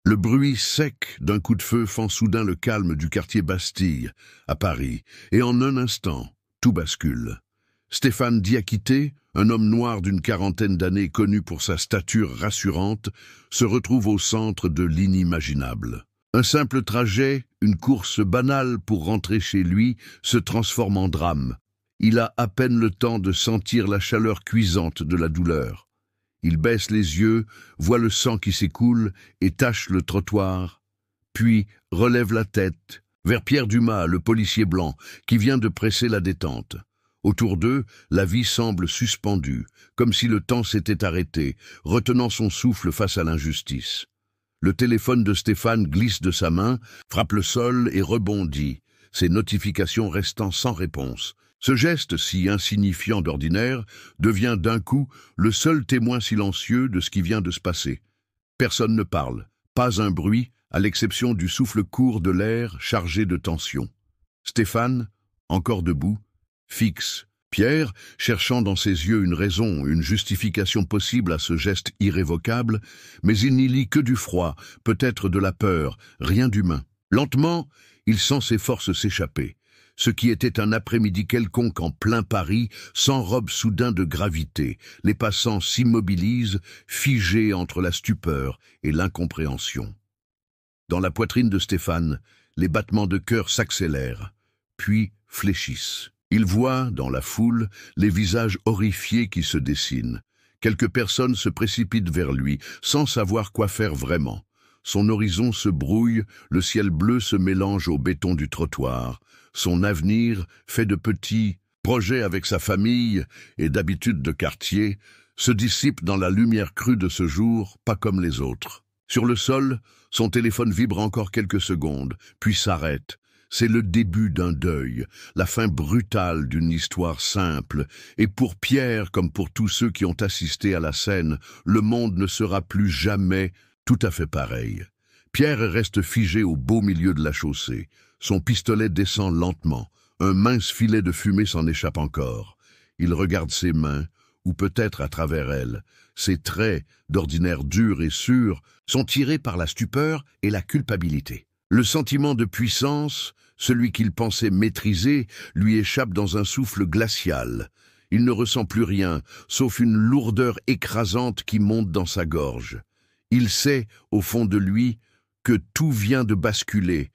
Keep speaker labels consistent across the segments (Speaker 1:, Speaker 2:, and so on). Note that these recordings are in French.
Speaker 1: Le bruit sec d'un coup de feu fend soudain le calme du quartier Bastille, à Paris, et en un instant, tout bascule. Stéphane Diakité, un homme noir d'une quarantaine d'années connu pour sa stature rassurante, se retrouve au centre de l'inimaginable. Un simple trajet, une course banale pour rentrer chez lui, se transforme en drame. Il a à peine le temps de sentir la chaleur cuisante de la douleur. Il baisse les yeux, voit le sang qui s'écoule et tache le trottoir, puis relève la tête vers Pierre Dumas, le policier blanc, qui vient de presser la détente. Autour d'eux, la vie semble suspendue, comme si le temps s'était arrêté, retenant son souffle face à l'injustice. Le téléphone de Stéphane glisse de sa main, frappe le sol et rebondit, ses notifications restant sans réponse. Ce geste, si insignifiant d'ordinaire, devient d'un coup le seul témoin silencieux de ce qui vient de se passer. Personne ne parle, pas un bruit, à l'exception du souffle court de l'air chargé de tension. Stéphane, encore debout, fixe. Pierre, cherchant dans ses yeux une raison, une justification possible à ce geste irrévocable, mais il n'y lit que du froid, peut-être de la peur, rien d'humain. Lentement, il sent ses forces s'échapper. Ce qui était un après-midi quelconque en plein Paris s'enrobe soudain de gravité. Les passants s'immobilisent, figés entre la stupeur et l'incompréhension. Dans la poitrine de Stéphane, les battements de cœur s'accélèrent, puis fléchissent. Il voit, dans la foule, les visages horrifiés qui se dessinent. Quelques personnes se précipitent vers lui, sans savoir quoi faire vraiment. Son horizon se brouille, le ciel bleu se mélange au béton du trottoir. Son avenir, fait de petits projets avec sa famille et d'habitudes de quartier, se dissipe dans la lumière crue de ce jour, pas comme les autres. Sur le sol, son téléphone vibre encore quelques secondes, puis s'arrête. C'est le début d'un deuil, la fin brutale d'une histoire simple, et pour Pierre, comme pour tous ceux qui ont assisté à la scène, le monde ne sera plus jamais tout à fait pareil. Pierre reste figé au beau milieu de la chaussée. Son pistolet descend lentement. Un mince filet de fumée s'en échappe encore. Il regarde ses mains, ou peut-être à travers elles. Ses traits, d'ordinaire durs et sûrs, sont tirés par la stupeur et la culpabilité. Le sentiment de puissance, celui qu'il pensait maîtriser, lui échappe dans un souffle glacial. Il ne ressent plus rien, sauf une lourdeur écrasante qui monte dans sa gorge. Il sait, au fond de lui, que tout vient de basculer,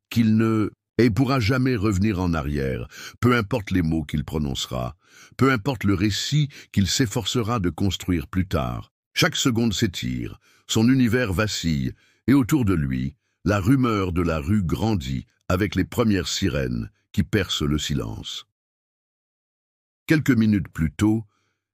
Speaker 1: qu'il ne pourra jamais revenir en arrière, peu importe les mots qu'il prononcera, peu importe le récit qu'il s'efforcera de construire plus tard. Chaque seconde s'étire, son univers vacille, et autour de lui, la rumeur de la rue grandit avec les premières sirènes qui percent le silence. Quelques minutes plus tôt,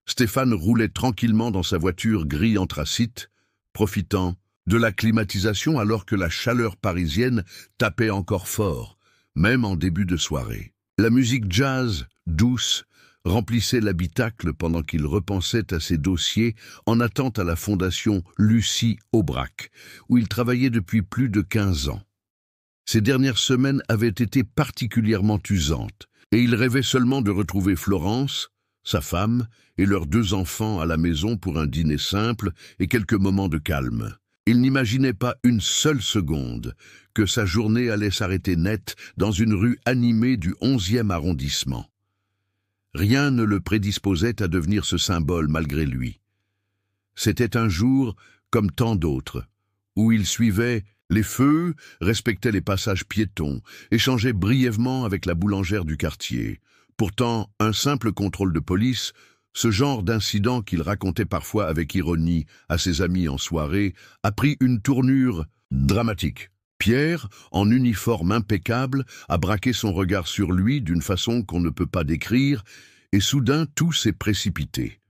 Speaker 1: Stéphane roulait tranquillement dans sa voiture gris anthracite, profitant de la climatisation alors que la chaleur parisienne tapait encore fort, même en début de soirée. La musique jazz, douce, remplissait l'habitacle pendant qu'il repensait à ses dossiers en attente à la fondation Lucie Aubrac, où il travaillait depuis plus de 15 ans. Ces dernières semaines avaient été particulièrement usantes, et il rêvait seulement de retrouver Florence, sa femme, et leurs 2 enfants à la maison pour un dîner simple et quelques moments de calme. Il n'imaginait pas une seule seconde que sa journée allait s'arrêter net dans une rue animée du 11e arrondissement. Rien ne le prédisposait à devenir ce symbole malgré lui. C'était un jour comme tant d'autres, où il suivait les feux, respectait les passages piétons, échangeait brièvement avec la boulangère du quartier. Pourtant, un simple contrôle de police, ce genre d'incident qu'il racontait parfois avec ironie à ses amis en soirée, a pris une tournure dramatique. Pierre, en uniforme impeccable, a braqué son regard sur lui d'une façon qu'on ne peut pas décrire, et soudain tout s'est précipité.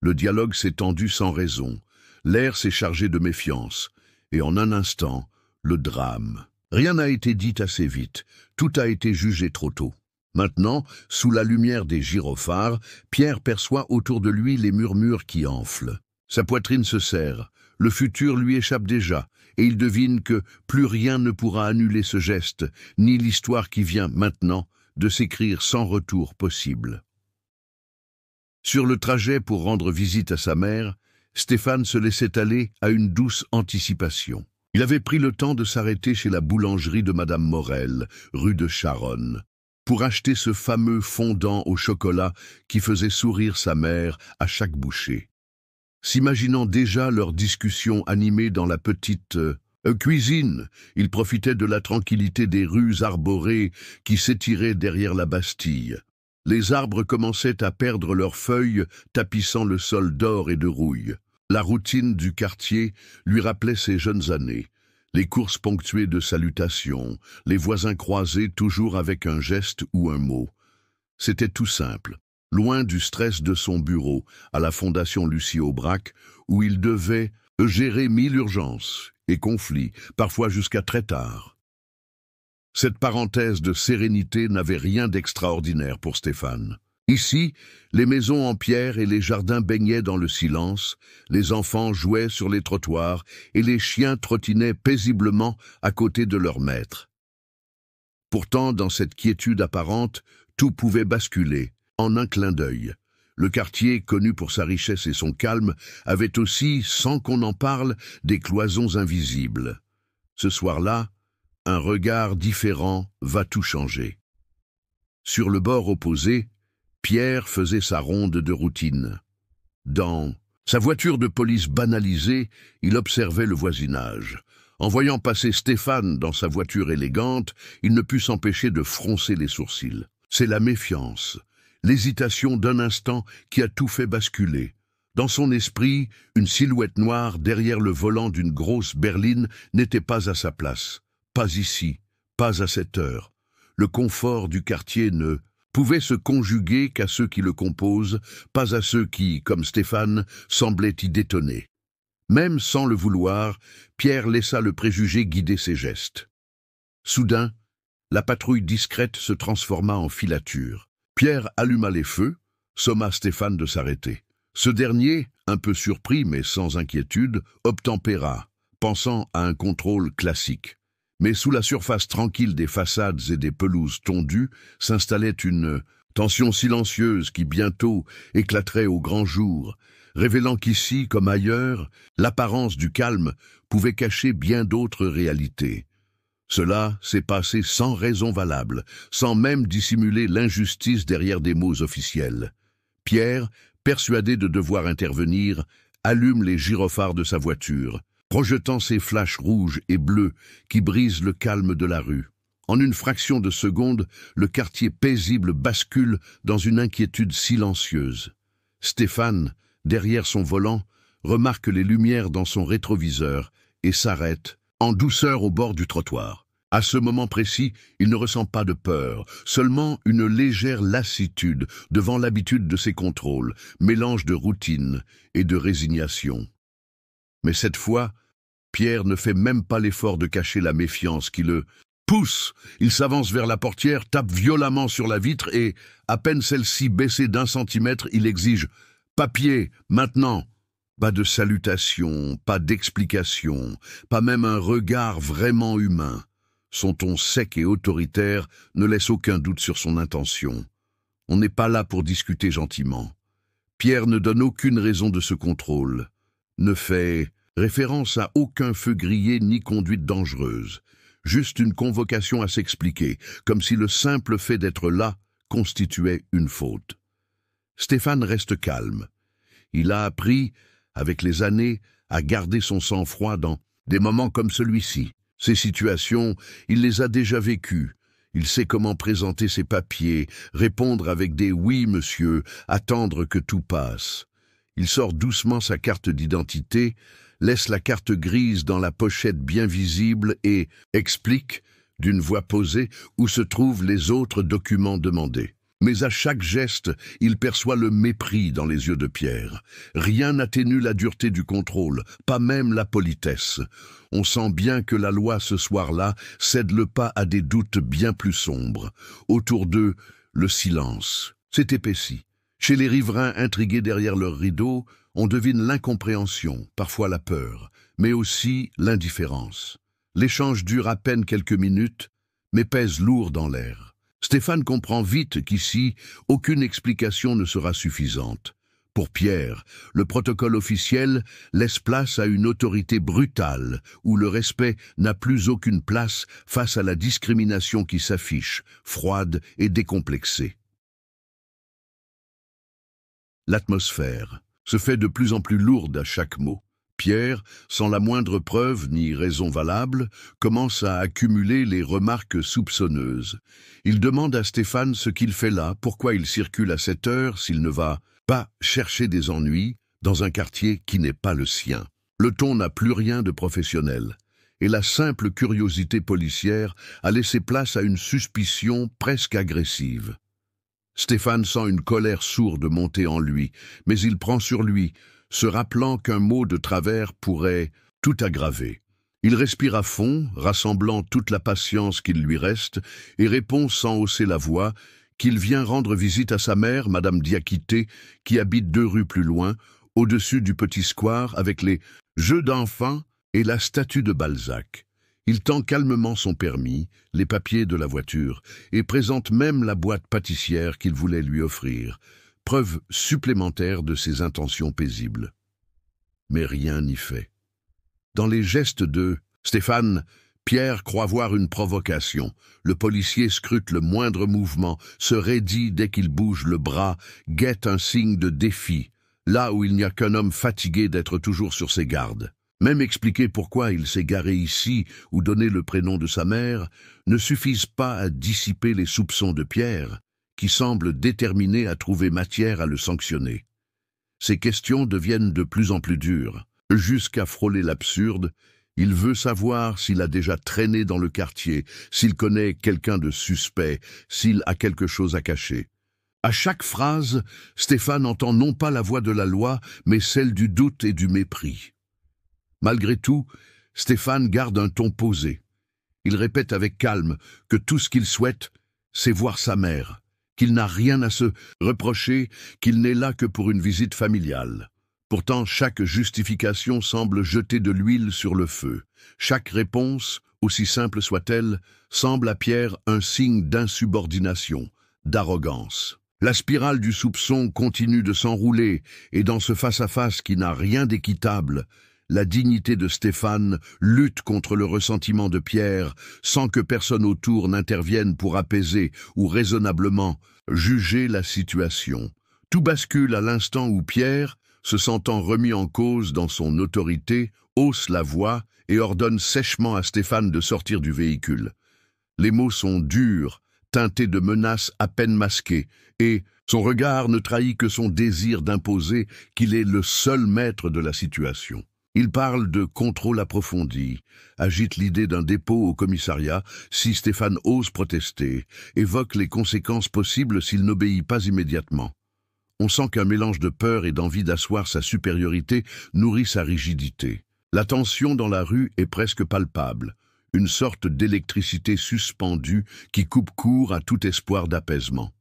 Speaker 1: Le dialogue s'est tendu sans raison, l'air s'est chargé de méfiance, et en un instant, le drame. Rien n'a été dit assez vite, tout a été jugé trop tôt. Maintenant, sous la lumière des gyrophares, Pierre perçoit autour de lui les murmures qui enflent. Sa poitrine se serre, le futur lui échappe déjà, et il devine que plus rien ne pourra annuler ce geste, ni l'histoire qui vient maintenant de s'écrire sans retour possible. Sur le trajet pour rendre visite à sa mère, Stéphane se laissait aller à une douce anticipation. Il avait pris le temps de s'arrêter chez la boulangerie de Madame Morel, rue de Charonne, pour acheter ce fameux fondant au chocolat qui faisait sourire sa mère à chaque bouchée. S'imaginant déjà leur discussion animée dans la petite cuisine, il profitait de la tranquillité des rues arborées qui s'étiraient derrière la Bastille. Les arbres commençaient à perdre leurs feuilles, tapissant le sol d'or et de rouille. La routine du quartier lui rappelait ses jeunes années. Les courses ponctuées de salutations, les voisins croisés toujours avec un geste ou un mot. C'était tout simple, loin du stress de son bureau à la Fondation Lucie Aubrac, où il devait gérer 1000 urgences et conflits, parfois jusqu'à très tard. Cette parenthèse de sérénité n'avait rien d'extraordinaire pour Stéphane. Ici, les maisons en pierre et les jardins baignaient dans le silence, les enfants jouaient sur les trottoirs et les chiens trottinaient paisiblement à côté de leur maître. Pourtant, dans cette quiétude apparente, tout pouvait basculer, en un clin d'œil. Le quartier, connu pour sa richesse et son calme, avait aussi, sans qu'on en parle, des cloisons invisibles. Ce soir-là, un regard différent va tout changer. Sur le bord opposé, Pierre faisait sa ronde de routine. Dans sa voiture de police banalisée, il observait le voisinage. En voyant passer Stéphane dans sa voiture élégante, il ne put s'empêcher de froncer les sourcils. C'est la méfiance, l'hésitation d'un instant qui a tout fait basculer. Dans son esprit, une silhouette noire derrière le volant d'une grosse berline n'était pas à sa place. Pas ici, pas à cette heure. Le confort du quartier ne pouvait se conjuguer qu'à ceux qui le composent, pas à ceux qui, comme Stéphane, semblaient y détonner. Même sans le vouloir, Pierre laissa le préjugé guider ses gestes. Soudain, la patrouille discrète se transforma en filature. Pierre alluma les feux, somma Stéphane de s'arrêter. Ce dernier, un peu surpris mais sans inquiétude, obtempéra, pensant à un contrôle classique. Mais sous la surface tranquille des façades et des pelouses tondues s'installait une tension silencieuse qui bientôt éclaterait au grand jour, révélant qu'ici, comme ailleurs, l'apparence du calme pouvait cacher bien d'autres réalités. Cela s'est passé sans raison valable, sans même dissimuler l'injustice derrière des mots officiels. Pierre, persuadé de devoir intervenir, allume les gyrophares de sa voiture, projetant ses flashs rouges et bleus qui brisent le calme de la rue. En une fraction de seconde, le quartier paisible bascule dans une inquiétude silencieuse. Stéphane, derrière son volant, remarque les lumières dans son rétroviseur et s'arrête, en douceur au bord du trottoir. À ce moment précis, il ne ressent pas de peur, seulement une légère lassitude devant l'habitude de ses contrôles, mélange de routine et de résignation. Mais cette fois, Pierre ne fait même pas l'effort de cacher la méfiance qui le pousse. Il s'avance vers la portière, tape violemment sur la vitre et, à peine celle-ci baissée d'1 centimètre, il exige « Papier, maintenant !» Pas de salutation, pas d'explication, pas même un regard vraiment humain. Son ton sec et autoritaire ne laisse aucun doute sur son intention. On n'est pas là pour discuter gentiment. Pierre ne donne aucune raison de ce contrôle, ne fait référence à aucun feu grillé ni conduite dangereuse, juste une convocation à s'expliquer, comme si le simple fait d'être là constituait une faute. Stéphane reste calme. Il a appris, avec les années, à garder son sang-froid dans des moments comme celui-ci. Ces situations, il les a déjà vécues. Il sait comment présenter ses papiers, répondre avec des « oui, monsieur », attendre que tout passe. Il sort doucement sa carte d'identité, laisse la carte grise dans la pochette bien visible et explique, d'une voix posée, où se trouvent les autres documents demandés. Mais à chaque geste, il perçoit le mépris dans les yeux de Pierre. Rien n'atténue la dureté du contrôle, pas même la politesse. On sent bien que la loi ce soir-là cède le pas à des doutes bien plus sombres. Autour d'eux, le silence s'est épaissi. Chez les riverains intrigués derrière leurs rideaux, on devine l'incompréhension, parfois la peur, mais aussi l'indifférence. L'échange dure à peine quelques minutes, mais pèse lourd dans l'air. Stéphane comprend vite qu'ici, aucune explication ne sera suffisante. Pour Pierre, le protocole officiel laisse place à une autorité brutale, où le respect n'a plus aucune place face à la discrimination qui s'affiche, froide et décomplexée. L'atmosphère se fait de plus en plus lourde à chaque mot. Pierre, sans la moindre preuve ni raison valable, commence à accumuler les remarques soupçonneuses. Il demande à Stéphane ce qu'il fait là, pourquoi il circule à cette heure s'il ne va pas chercher des ennuis dans un quartier qui n'est pas le sien. Le ton n'a plus rien de professionnel, et la simple curiosité policière a laissé place à une suspicion presque agressive. Stéphane sent une colère sourde monter en lui, mais il prend sur lui, se rappelant qu'un mot de travers pourrait tout aggraver. Il respire à fond, rassemblant toute la patience qu'il lui reste, et répond sans hausser la voix qu'il vient rendre visite à sa mère, Madame Diakité, qui habite 2 rues plus loin, au-dessus du petit square, avec les jeux d'enfants et la statue de Balzac. Il tend calmement son permis, les papiers de la voiture, et présente même la boîte pâtissière qu'il voulait lui offrir, preuve supplémentaire de ses intentions paisibles. Mais rien n'y fait. Dans les gestes de Stéphane, Pierre croit voir une provocation. Le policier scrute le moindre mouvement, se raidit dès qu'il bouge le bras, guette un signe de défi, là où il n'y a qu'un homme fatigué d'être toujours sur ses gardes. Même expliquer pourquoi il s'est garé ici ou donner le prénom de sa mère ne suffisent pas à dissiper les soupçons de Pierre, qui semble déterminé à trouver matière à le sanctionner. Ces questions deviennent de plus en plus dures, jusqu'à frôler l'absurde. Il veut savoir s'il a déjà traîné dans le quartier, s'il connaît quelqu'un de suspect, s'il a quelque chose à cacher. À chaque phrase, Stéphane entend non pas la voix de la loi, mais celle du doute et du mépris. Malgré tout, Stéphane garde un ton posé. Il répète avec calme que tout ce qu'il souhaite, c'est voir sa mère, qu'il n'a rien à se reprocher, qu'il n'est là que pour une visite familiale. Pourtant, chaque justification semble jeter de l'huile sur le feu. Chaque réponse, aussi simple soit-elle, semble à Pierre un signe d'insubordination, d'arrogance. La spirale du soupçon continue de s'enrouler, et dans ce face-à-face qui n'a rien d'équitable, la dignité de Stéphane lutte contre le ressentiment de Pierre sans que personne autour n'intervienne pour apaiser ou raisonnablement juger la situation. Tout bascule à l'instant où Pierre, se sentant remis en cause dans son autorité, hausse la voix et ordonne sèchement à Stéphane de sortir du véhicule. Les mots sont durs, teintés de menaces à peine masquées, et son regard ne trahit que son désir d'imposer qu'il est le seul maître de la situation. Il parle de contrôle approfondi, agite l'idée d'un dépôt au commissariat si Stéphane ose protester, évoque les conséquences possibles s'il n'obéit pas immédiatement. On sent qu'un mélange de peur et d'envie d'asseoir sa supériorité nourrit sa rigidité. La tension dans la rue est presque palpable, une sorte d'électricité suspendue qui coupe court à tout espoir d'apaisement.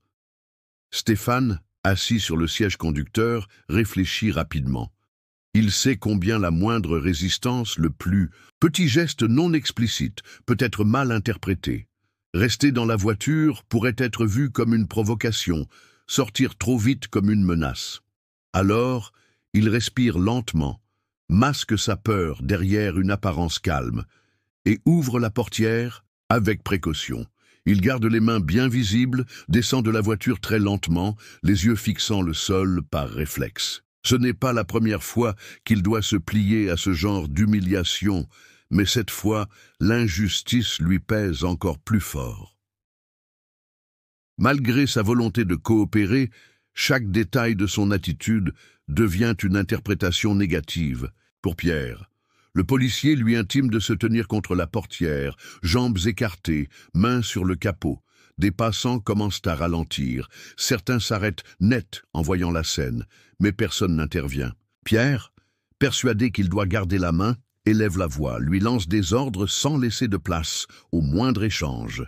Speaker 1: Stéphane, assis sur le siège conducteur, réfléchit rapidement. Il sait combien la moindre résistance, le plus petit geste non explicite, peut être mal interprété. Rester dans la voiture pourrait être vu comme une provocation, sortir trop vite comme une menace. Alors, il respire lentement, masque sa peur derrière une apparence calme, et ouvre la portière avec précaution. Il garde les mains bien visibles, descend de la voiture très lentement, les yeux fixant le sol par réflexe. Ce n'est pas la première fois qu'il doit se plier à ce genre d'humiliation, mais cette fois, l'injustice lui pèse encore plus fort. Malgré sa volonté de coopérer, chaque détail de son attitude devient une interprétation négative. Pour Pierre, le policier lui intime de se tenir contre la portière, jambes écartées, mains sur le capot. Des passants commencent à ralentir. Certains s'arrêtent net en voyant la scène, mais personne n'intervient. Pierre, persuadé qu'il doit garder la main, élève la voix, lui lance des ordres sans laisser de place au moindre échange.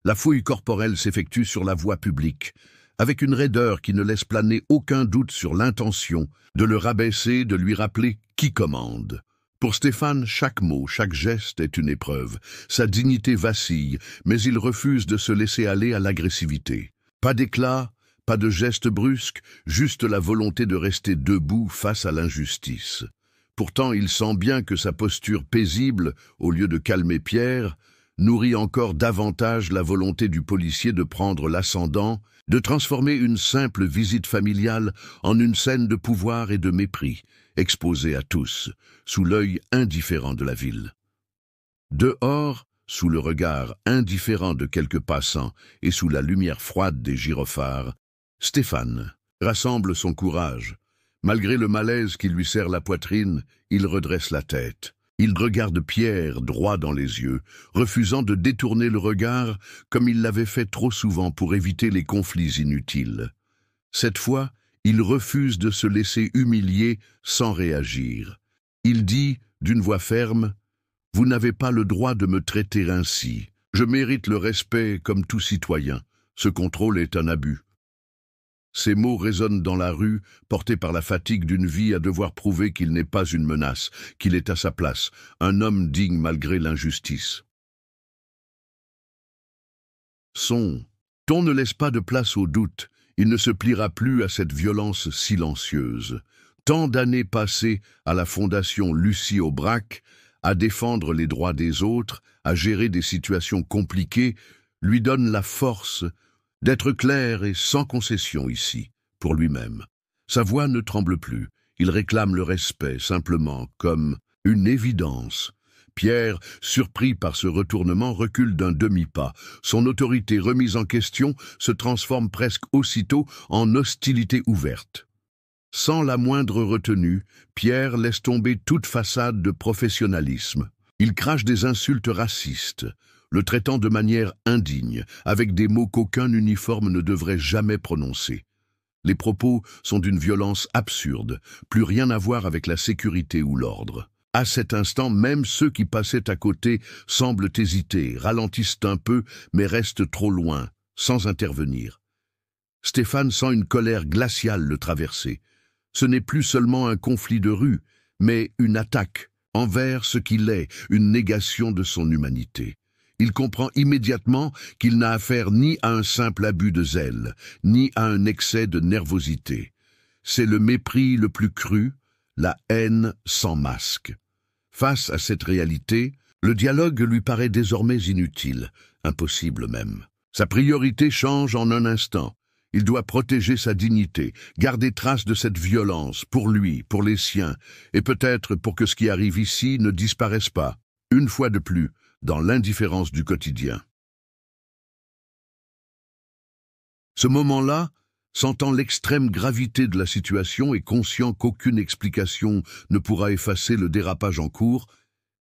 Speaker 1: La fouille corporelle s'effectue sur la voie publique, avec une raideur qui ne laisse planer aucun doute sur l'intention de le rabaisser, de lui rappeler qui commande. Pour Stéphane, chaque mot, chaque geste est une épreuve. Sa dignité vacille, mais il refuse de se laisser aller à l'agressivité. Pas d'éclat, pas de geste brusque, juste la volonté de rester debout face à l'injustice. Pourtant, il sent bien que sa posture paisible, au lieu de calmer Pierre, nourrit encore davantage la volonté du policier de prendre l'ascendant, de transformer une simple visite familiale en une scène de pouvoir et de mépris, exposée à tous, sous l'œil indifférent de la ville. Dehors, sous le regard indifférent de quelques passants et sous la lumière froide des gyrophares, Stéphane rassemble son courage. Malgré le malaise qui lui serre la poitrine, il redresse la tête. Il regarde Pierre droit dans les yeux, refusant de détourner le regard comme il l'avait fait trop souvent pour éviter les conflits inutiles. Cette fois, il refuse de se laisser humilier sans réagir. Il dit, d'une voix ferme, « Vous n'avez pas le droit de me traiter ainsi. Je mérite le respect comme tout citoyen. Ce contrôle est un abus. » Ces mots résonnent dans la rue, portés par la fatigue d'une vie à devoir prouver qu'il n'est pas une menace, qu'il est à sa place, un homme digne malgré l'injustice. Son ton ne laisse pas de place au doute, il ne se pliera plus à cette violence silencieuse. Tant d'années passées à la Fondation Lucie Aubrac, à défendre les droits des autres, à gérer des situations compliquées, lui donnent la force d'être clair et sans concession ici, pour lui-même. Sa voix ne tremble plus, il réclame le respect, simplement, comme une évidence. Pierre, surpris par ce retournement, recule d'un demi-pas. Son autorité remise en question se transforme presque aussitôt en hostilité ouverte. Sans la moindre retenue, Pierre laisse tomber toute façade de professionnalisme. Il crache des insultes racistes, le traitant de manière indigne, avec des mots qu'aucun uniforme ne devrait jamais prononcer. Les propos sont d'une violence absurde, plus rien à voir avec la sécurité ou l'ordre. À cet instant, même ceux qui passaient à côté semblent hésiter, ralentissent un peu, mais restent trop loin, sans intervenir. Stéphane sent une colère glaciale le traverser. Ce n'est plus seulement un conflit de rue, mais une attaque envers ce qu'il est, une négation de son humanité. Il comprend immédiatement qu'il n'a affaire ni à un simple abus de zèle, ni à un excès de nervosité. C'est le mépris le plus cru, la haine sans masque. Face à cette réalité, le dialogue lui paraît désormais inutile, impossible même. Sa priorité change en un instant. Il doit protéger sa dignité, garder trace de cette violence, pour lui, pour les siens, et peut-être pour que ce qui arrive ici ne disparaisse pas, une fois de plus, dans l'indifférence du quotidien. Ce moment-là, sentant l'extrême gravité de la situation et conscient qu'aucune explication ne pourra effacer le dérapage en cours,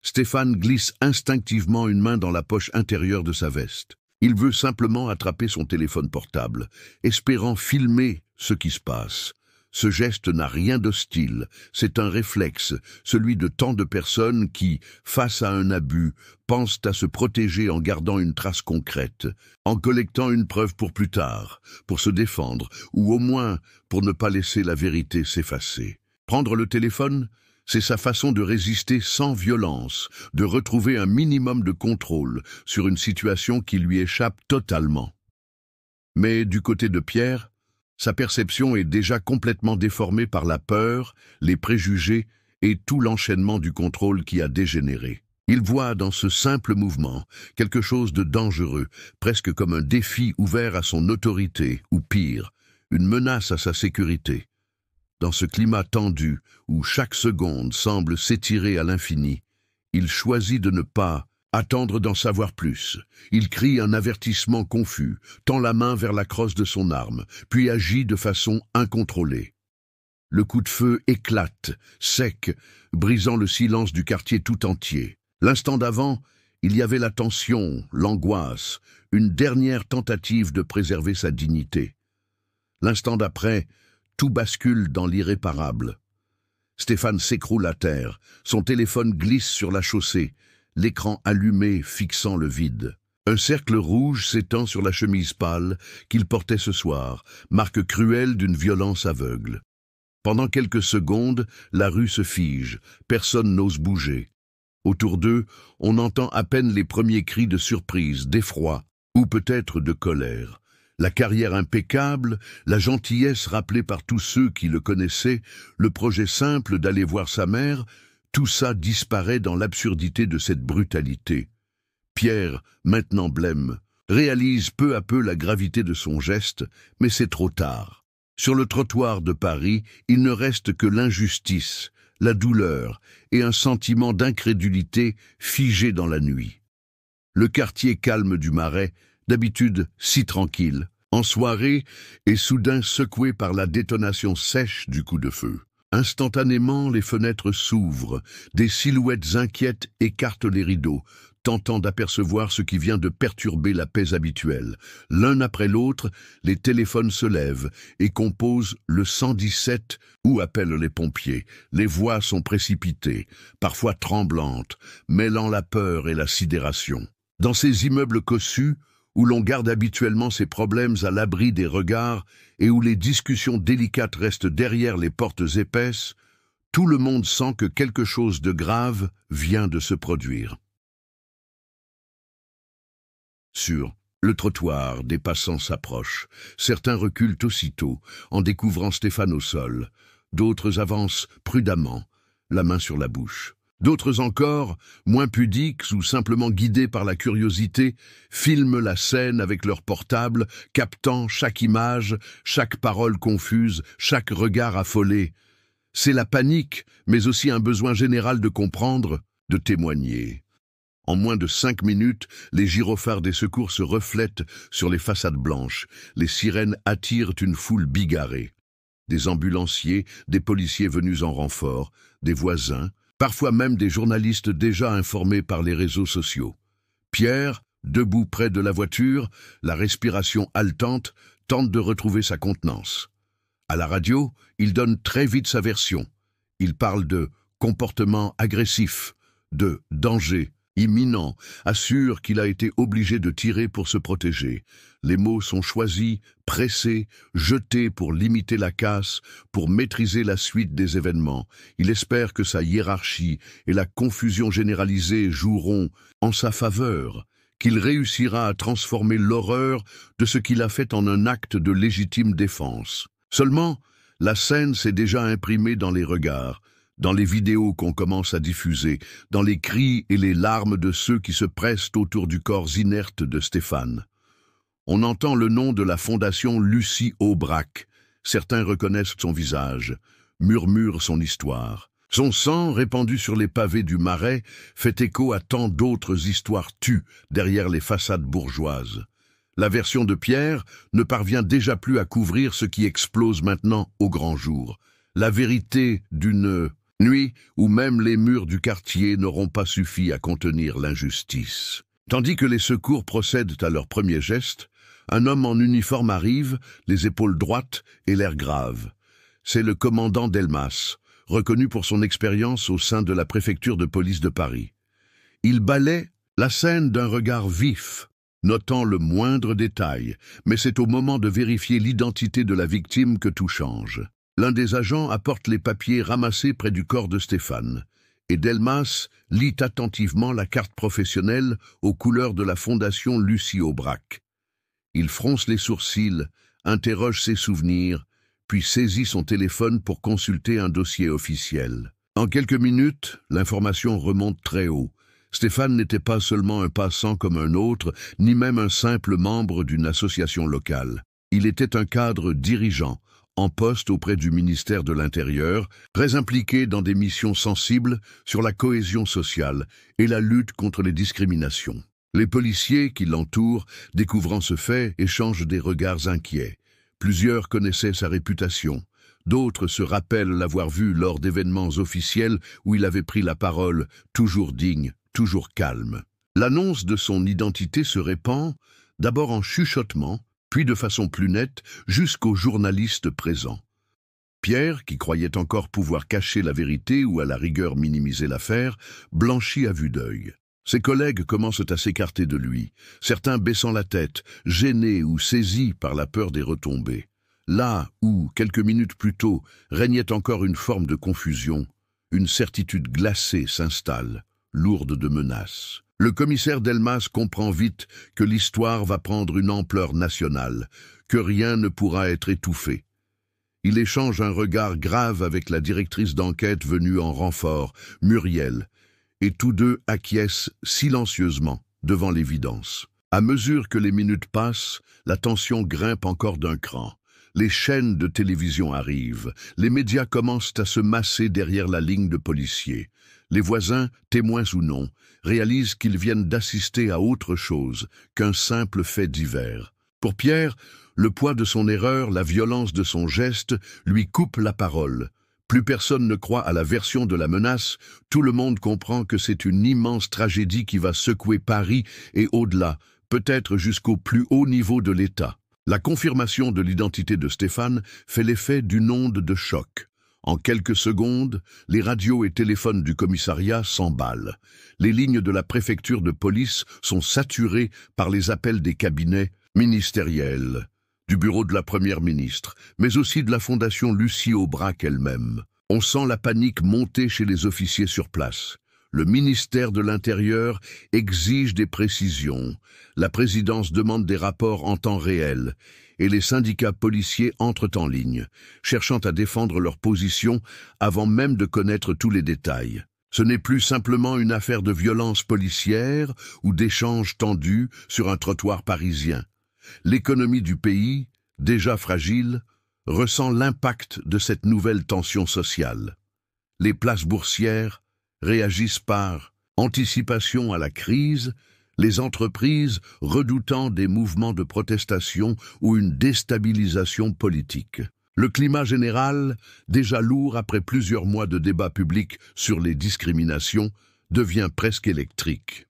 Speaker 1: Stéphane glisse instinctivement une main dans la poche intérieure de sa veste. Il veut simplement attraper son téléphone portable, espérant filmer ce qui se passe. Ce geste n'a rien d'hostile, c'est un réflexe, celui de tant de personnes qui, face à un abus, pensent à se protéger en gardant une trace concrète, en collectant une preuve pour plus tard, pour se défendre, ou au moins pour ne pas laisser la vérité s'effacer. Prendre le téléphone, c'est sa façon de résister sans violence, de retrouver un minimum de contrôle sur une situation qui lui échappe totalement. Mais du côté de Pierre, sa perception est déjà complètement déformée par la peur, les préjugés et tout l'enchaînement du contrôle qui a dégénéré. Il voit dans ce simple mouvement quelque chose de dangereux, presque comme un défi ouvert à son autorité, ou pire, une menace à sa sécurité. Dans ce climat tendu, où chaque seconde semble s'étirer à l'infini, il choisit de ne pas attendre d'en savoir plus. Il crie un avertissement confus, tend la main vers la crosse de son arme, puis agit de façon incontrôlée. Le coup de feu éclate, sec, brisant le silence du quartier tout entier. L'instant d'avant, il y avait la tension, l'angoisse, une dernière tentative de préserver sa dignité. L'instant d'après, tout bascule dans l'irréparable. Stéphane s'écroule à terre, son téléphone glisse sur la chaussée, l'écran allumé fixant le vide. Un cercle rouge s'étend sur la chemise pâle qu'il portait ce soir, marque cruelle d'une violence aveugle. Pendant quelques secondes, la rue se fige, personne n'ose bouger. Autour d'eux, on entend à peine les premiers cris de surprise, d'effroi, ou peut-être de colère. La carrière impeccable, la gentillesse rappelée par tous ceux qui le connaissaient, le projet simple d'aller voir sa mère, tout ça disparaît dans l'absurdité de cette brutalité. Pierre, maintenant blême, réalise peu à peu la gravité de son geste, mais c'est trop tard. Sur le trottoir de Paris, il ne reste que l'injustice, la douleur et un sentiment d'incrédulité figé dans la nuit. Le quartier calme du Marais, d'habitude si tranquille, en soirée, est soudain secoué par la détonation sèche du coup de feu. Instantanément, les fenêtres s'ouvrent, des silhouettes inquiètes écartent les rideaux, tentant d'apercevoir ce qui vient de perturber la paix habituelle. L'un après l'autre, les téléphones se lèvent et composent le 117 ou appellent les pompiers. Les voix sont précipitées, parfois tremblantes, mêlant la peur et la sidération. Dans ces immeubles cossus, où l'on garde habituellement ses problèmes à l'abri des regards et où les discussions délicates restent derrière les portes épaisses, tout le monde sent que quelque chose de grave vient de se produire. Sur le trottoir, des passants s'approchent. Certains reculent aussitôt, en découvrant Stéphane au sol. D'autres avancent prudemment, la main sur la bouche. D'autres encore, moins pudiques ou simplement guidés par la curiosité, filment la scène avec leur portable, captant chaque image, chaque parole confuse, chaque regard affolé. C'est la panique, mais aussi un besoin général de comprendre, de témoigner. En moins de 5 minutes, les gyrophares des secours se reflètent sur les façades blanches. Les sirènes attirent une foule bigarrée. Des ambulanciers, des policiers venus en renfort, des voisins, parfois même des journalistes déjà informés par les réseaux sociaux. Pierre, debout près de la voiture, la respiration haletante, tente de retrouver sa contenance. À la radio, il donne très vite sa version. Il parle de comportement agressif, de danger imminent, assure qu'il a été obligé de tirer pour se protéger. Les mots sont choisis, pressés, jetés pour limiter la casse, pour maîtriser la suite des événements. Il espère que sa hiérarchie et la confusion généralisée joueront en sa faveur, qu'il réussira à transformer l'horreur de ce qu'il a fait en un acte de légitime défense. Seulement, la scène s'est déjà imprimée dans les regards, dans les vidéos qu'on commence à diffuser, dans les cris et les larmes de ceux qui se pressent autour du corps inerte de Stéphane. On entend le nom de la fondation Lucie Aubrac. Certains reconnaissent son visage, murmurent son histoire. Son sang, répandu sur les pavés du Marais, fait écho à tant d'autres histoires tues derrière les façades bourgeoises. La version de Pierre ne parvient déjà plus à couvrir ce qui explose maintenant au grand jour. La vérité d'une nuit où même les murs du quartier n'auront pas suffi à contenir l'injustice. Tandis que les secours procèdent à leur premier geste, un homme en uniforme arrive, les épaules droites et l'air grave. C'est le commandant Delmas, reconnu pour son expérience au sein de la préfecture de police de Paris. Il balaie la scène d'un regard vif, notant le moindre détail, mais c'est au moment de vérifier l'identité de la victime que tout change. L'un des agents apporte les papiers ramassés près du corps de Stéphane, et Delmas lit attentivement la carte professionnelle aux couleurs de la fondation Lucie Aubrac. Il fronce les sourcils, interroge ses souvenirs, puis saisit son téléphone pour consulter un dossier officiel. En quelques minutes, l'information remonte très haut. Stéphane n'était pas seulement un passant comme un autre, ni même un simple membre d'une association locale. Il était un cadre dirigeant, en poste auprès du ministère de l'Intérieur, très impliqué dans des missions sensibles sur la cohésion sociale et la lutte contre les discriminations. Les policiers qui l'entourent, découvrant ce fait, échangent des regards inquiets. Plusieurs connaissaient sa réputation. D'autres se rappellent l'avoir vu lors d'événements officiels où il avait pris la parole, toujours digne, toujours calme. L'annonce de son identité se répand, d'abord en chuchotement, puis de façon plus nette, jusqu'aux journalistes présents. Pierre, qui croyait encore pouvoir cacher la vérité ou à la rigueur minimiser l'affaire, blanchit à vue d'œil. Ses collègues commencent à s'écarter de lui, certains baissant la tête, gênés ou saisis par la peur des retombées. Là où, quelques minutes plus tôt, régnait encore une forme de confusion, une certitude glacée s'installe, lourde de menaces. Le commissaire Delmas comprend vite que l'histoire va prendre une ampleur nationale, que rien ne pourra être étouffé. Il échange un regard grave avec la directrice d'enquête venue en renfort, Muriel, et tous deux acquiescent silencieusement devant l'évidence. À mesure que les minutes passent, la tension grimpe encore d'un cran. Les chaînes de télévision arrivent, les médias commencent à se masser derrière la ligne de policiers. Les voisins, témoins ou non, réalisent qu'ils viennent d'assister à autre chose qu'un simple fait divers. Pour Pierre, le poids de son erreur, la violence de son geste, lui coupe la parole. Plus personne ne croit à la version de la menace, tout le monde comprend que c'est une immense tragédie qui va secouer Paris et au-delà, peut-être jusqu'au plus haut niveau de l'État. La confirmation de l'identité de Stéphane fait l'effet d'une onde de choc. En quelques secondes, les radios et téléphones du commissariat s'emballent. Les lignes de la préfecture de police sont saturées par les appels des cabinets ministériels, du bureau de la première ministre, mais aussi de la fondation Lucie Aubrac elle-même. On sent la panique monter chez les officiers sur place. Le ministère de l'Intérieur exige des précisions. La présidence demande des rapports en temps réel. Et les syndicats policiers entrent en ligne, cherchant à défendre leur position avant même de connaître tous les détails. Ce n'est plus simplement une affaire de violence policière ou d'échanges tendus sur un trottoir parisien. L'économie du pays, déjà fragile, ressent l'impact de cette nouvelle tension sociale. Les places boursières réagissent par anticipation à la crise, les entreprises redoutant des mouvements de protestation ou une déstabilisation politique. Le climat général, déjà lourd après plusieurs mois de débats publics sur les discriminations, devient presque électrique.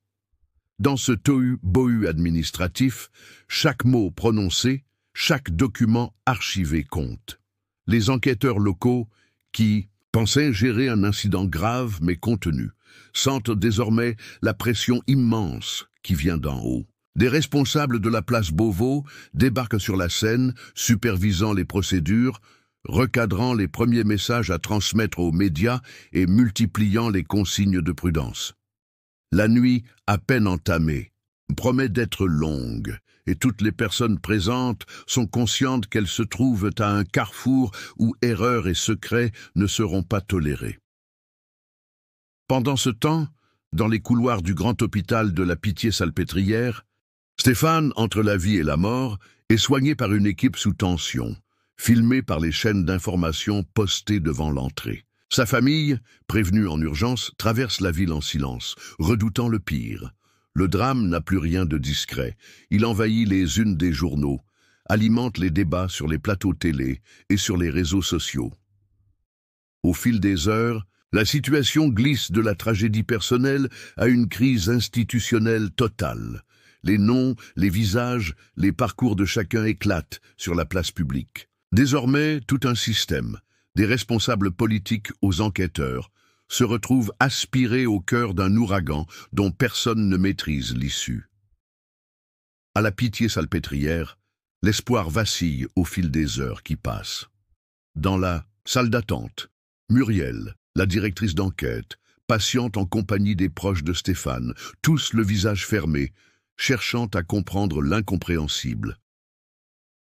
Speaker 1: Dans ce tohu-bohu administratif, chaque mot prononcé, chaque document archivé compte. Les enquêteurs locaux, qui pensaient gérer un incident grave mais contenu, sentent désormais la pression immense qui vient d'en haut. Des responsables de la place Beauvau débarquent sur la scène, supervisant les procédures, recadrant les premiers messages à transmettre aux médias et multipliant les consignes de prudence. La nuit, à peine entamée, promet d'être longue, et toutes les personnes présentes sont conscientes qu'elles se trouvent à un carrefour où erreurs et secrets ne seront pas tolérés. Pendant ce temps, dans les couloirs du grand hôpital de la Pitié-Salpêtrière, Stéphane, entre la vie et la mort, est soigné par une équipe sous tension, filmée par les chaînes d'information postées devant l'entrée. Sa famille, prévenue en urgence, traverse la ville en silence, redoutant le pire. Le drame n'a plus rien de discret. Il envahit les unes des journaux, alimente les débats sur les plateaux télé et sur les réseaux sociaux. Au fil des heures, la situation glisse de la tragédie personnelle à une crise institutionnelle totale. Les noms, les visages, les parcours de chacun éclatent sur la place publique. Désormais, tout un système, des responsables politiques aux enquêteurs, se retrouve aspiré au cœur d'un ouragan dont personne ne maîtrise l'issue. À la Pitié-Salpêtrière, l'espoir vacille au fil des heures qui passent. Dans la salle d'attente, Muriel, la directrice d'enquête, patiente en compagnie des proches de Stéphane, tous le visage fermé, cherchant à comprendre l'incompréhensible.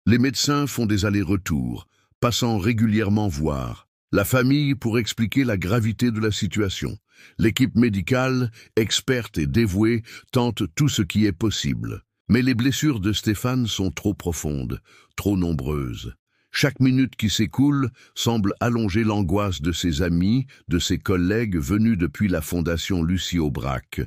Speaker 1: Les médecins font des allers-retours, passant régulièrement voir la famille pour expliquer la gravité de la situation. L'équipe médicale, experte et dévouée, tente tout ce qui est possible. Mais les blessures de Stéphane sont trop profondes, trop nombreuses. Chaque minute qui s'écoule semble allonger l'angoisse de ses amis, de ses collègues venus depuis la fondation Lucie Aubrac.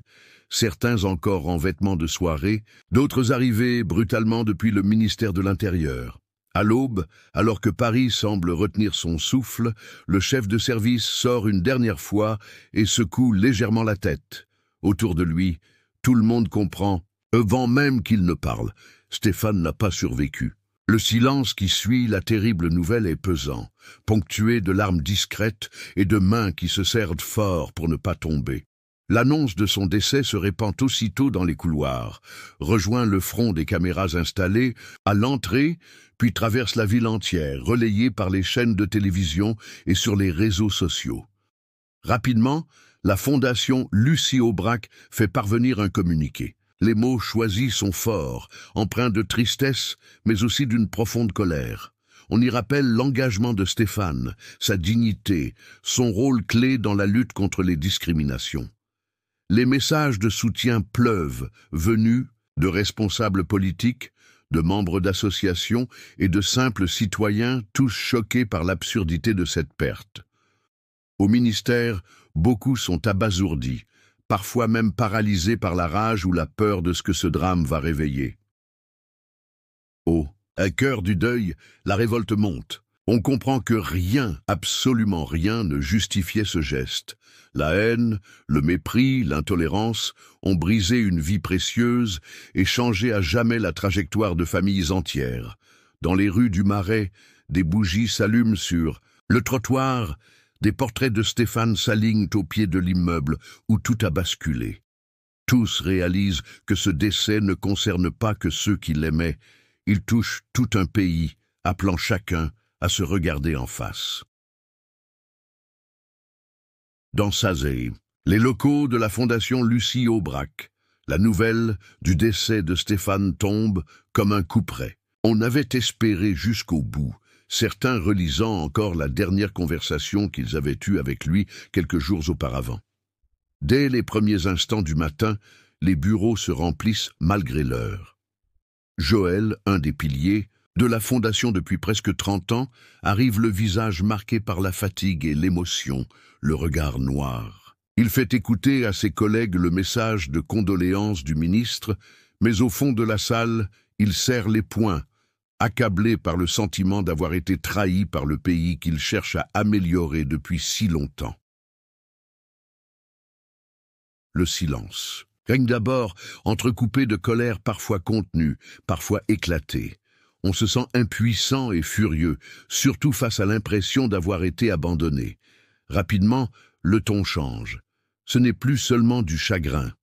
Speaker 1: Certains encore en vêtements de soirée, d'autres arrivés brutalement depuis le ministère de l'Intérieur. À l'aube, alors que Paris semble retenir son souffle, le chef de service sort une dernière fois et secoue légèrement la tête. Autour de lui, tout le monde comprend, avant même qu'il ne parle. Stéphane n'a pas survécu. Le silence qui suit la terrible nouvelle est pesant, ponctué de larmes discrètes et de mains qui se serrent fort pour ne pas tomber. L'annonce de son décès se répand aussitôt dans les couloirs, rejoint le front des caméras installées à l'entrée, puis traverse la ville entière, relayée par les chaînes de télévision et sur les réseaux sociaux. Rapidement, La fondation Lucie Aubrac fait parvenir un communiqué. Les mots choisis sont forts, empreints de tristesse, mais aussi d'une profonde colère. On y rappelle l'engagement de Stéphane, sa dignité, son rôle clé dans la lutte contre les discriminations. Les messages de soutien pleuvent, venus de responsables politiques, de membres d'associations et de simples citoyens, tous choqués par l'absurdité de cette perte. Au ministère, beaucoup sont abasourdis, parfois même paralysés par la rage ou la peur de ce que ce drame va réveiller. Au cœur du deuil, la révolte monte. On comprend que rien, absolument rien, ne justifiait ce geste. La haine, le mépris, l'intolérance ont brisé une vie précieuse et changé à jamais la trajectoire de familles entières. Dans les rues du Marais, des bougies s'allument sur le trottoir, des portraits de Stéphane s'alignent au pied de l'immeuble où tout a basculé. Tous réalisent que ce décès ne concerne pas que ceux qui l'aimaient, il touche tout un pays, appelant chacun à se regarder en face. Dans Sazé, les locaux de la fondation Lucie Aubrac, la nouvelle du décès de Stéphane tombe comme un couperet. On avait espéré jusqu'au bout, certains relisant encore la dernière conversation qu'ils avaient eue avec lui quelques jours auparavant. Dès les premiers instants du matin, les bureaux se remplissent malgré l'heure. Joël, un des piliers de la fondation depuis presque 30 ans, arrive le visage marqué par la fatigue et l'émotion, le regard noir. Il fait écouter à ses collègues le message de condoléances du ministre, mais au fond de la salle, il serre les poings, accablé par le sentiment d'avoir été trahi par le pays qu'il cherche à améliorer depuis si longtemps. Le silence règne d'abord, entrecoupé de colère parfois contenue, parfois éclatée. On se sent impuissant et furieux, surtout face à l'impression d'avoir été abandonné. Rapidement, le ton change. Ce n'est plus seulement du chagrin,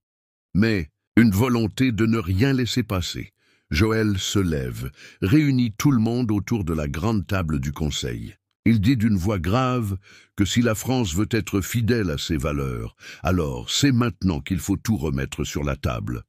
Speaker 1: mais une volonté de ne rien laisser passer. Joël se lève, réunit tout le monde autour de la grande table du Conseil. Il dit d'une voix grave que si la France veut être fidèle à ses valeurs, alors c'est maintenant qu'il faut tout remettre sur la table.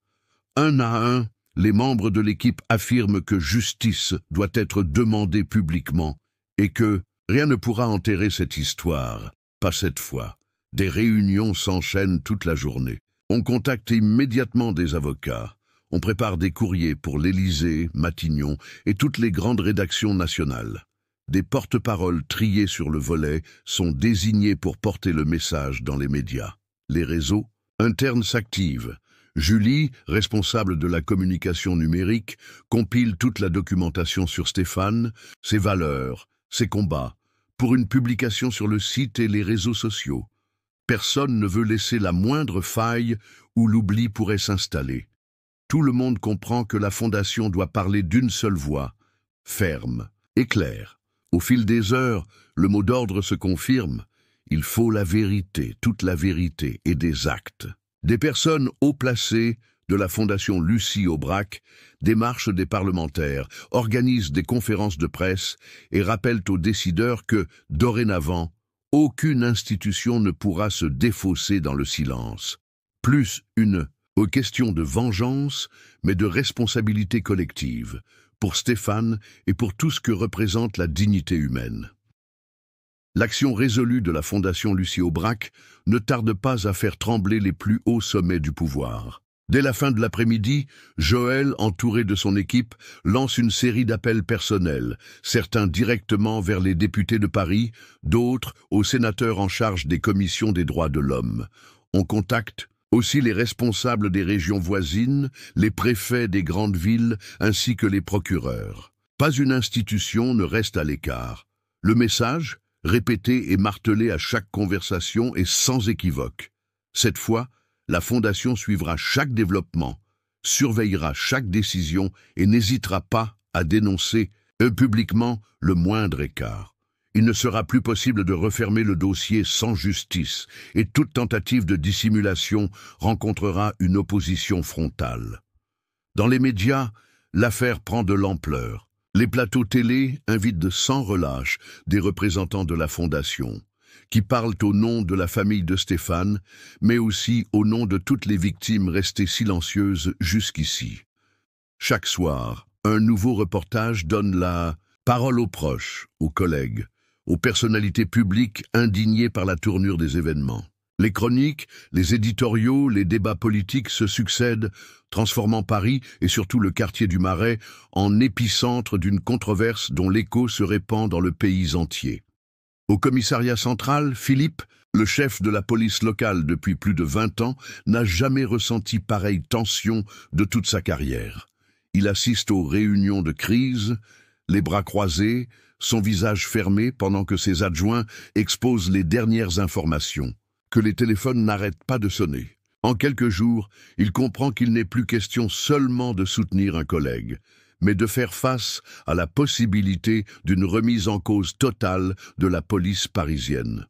Speaker 1: Un à un, les membres de l'équipe affirment que justice doit être demandée publiquement et que rien ne pourra enterrer cette histoire, pas cette fois. Des réunions s'enchaînent toute la journée. On contacte immédiatement des avocats. On prépare des courriers pour l'Élysée, Matignon et toutes les grandes rédactions nationales. Des porte-paroles triés sur le volet sont désignés pour porter le message dans les médias. Les réseaux internes s'activent. Julie, responsable de la communication numérique, compile toute la documentation sur Stéphane, ses valeurs, ses combats, pour une publication sur le site et les réseaux sociaux. Personne ne veut laisser la moindre faille où l'oubli pourrait s'installer. Tout le monde comprend que la Fondation doit parler d'une seule voix, ferme et claire. Au fil des heures, le mot d'ordre se confirme. Il faut la vérité, toute la vérité et des actes. Des personnes haut placées de la Fondation Lucie Aubrac démarchent des parlementaires, organisent des conférences de presse et rappellent aux décideurs que, dorénavant, aucune institution ne pourra se défausser dans le silence. Plus une question de vengeance, mais de responsabilité collective, pour Stéphane et pour tout ce que représente la dignité humaine. L'action résolue de la Fondation Lucie Aubrac ne tarde pas à faire trembler les plus hauts sommets du pouvoir. Dès la fin de l'après-midi, Joël, entouré de son équipe, lance une série d'appels personnels, certains directement vers les députés de Paris, d'autres aux sénateurs en charge des commissions des droits de l'homme. On contacte aussi les responsables des régions voisines, les préfets des grandes villes, ainsi que les procureurs. Pas une institution ne reste à l'écart. Le message, répété et martelé à chaque conversation, est sans équivoque. Cette fois, la Fondation suivra chaque développement, surveillera chaque décision et n'hésitera pas à dénoncer publiquement le moindre écart. Il ne sera plus possible de refermer le dossier sans justice et toute tentative de dissimulation rencontrera une opposition frontale. Dans les médias, l'affaire prend de l'ampleur. Les plateaux télé invitent sans relâche des représentants de la Fondation. qui parlent au nom de la famille de Stéphane, mais aussi au nom de toutes les victimes restées silencieuses jusqu'ici. Chaque soir, un nouveau reportage donne la parole aux proches, aux collègues, aux personnalités publiques indignées par la tournure des événements. Les chroniques, les éditoriaux, les débats politiques se succèdent, transformant Paris et surtout le quartier du Marais en épicentre d'une controverse dont l'écho se répand dans le pays entier. Au commissariat central, Philippe, le chef de la police locale depuis plus de 20 ans, n'a jamais ressenti pareille tension de toute sa carrière. Il assiste aux réunions de crise, les bras croisés, son visage fermé pendant que ses adjoints exposent les dernières informations, que les téléphones n'arrêtent pas de sonner. En quelques jours, il comprend qu'il n'est plus question seulement de soutenir un collègue, mais de faire face à la possibilité d'une remise en cause totale de la police parisienne.